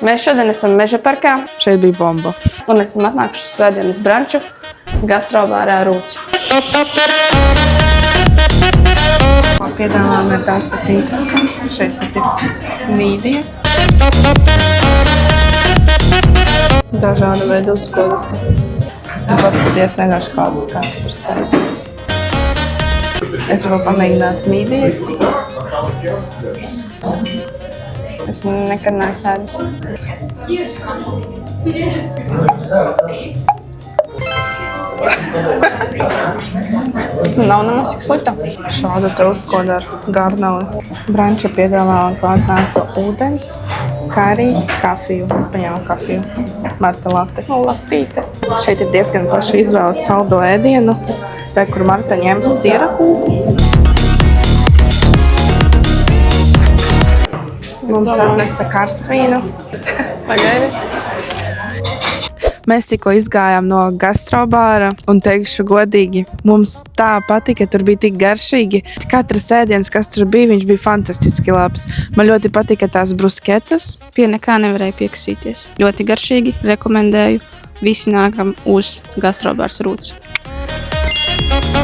Mēs šodien esam Meža parkā Šeit bija bomba. un esam atnākuši svētdienas branču gastrobārā Rūts. Piedāvājumi ir daudz kas interesants. Šeit pat ir mīdijas. Dažādu veidu uzkodusti. Paskaties vienkārši kādas tur skaistas. Es varu pamēģināt mīdijas. Es nekad nesēdus. Nav nemaz tik slikta. Šādu te uzkodu ar garneli. Branča piedāvājumi klāt nāca ūdens, kā arī kafiju. Mēs paņēmām kafiju. Marta latte. Latīte. Šeit ir diezgan plaša izvēle saldo ēdienu, te, kur Marta ņems siera kūku. Mums atnesa karstvīnu. Pagaidi. Mēs tikko izgājām no gastrobāra un teikšu godīgi, mums tā patika, tur bija tik garšīgi. Katrs ēdiens, kas tur bija, viņš bija fantastiski labs. Man ļoti patika tās brusketas. Pie nekā nevarēja pieksīties. Ļoti garšīgi, rekomendēju. Visi nākam uz gastrobārs Rūts.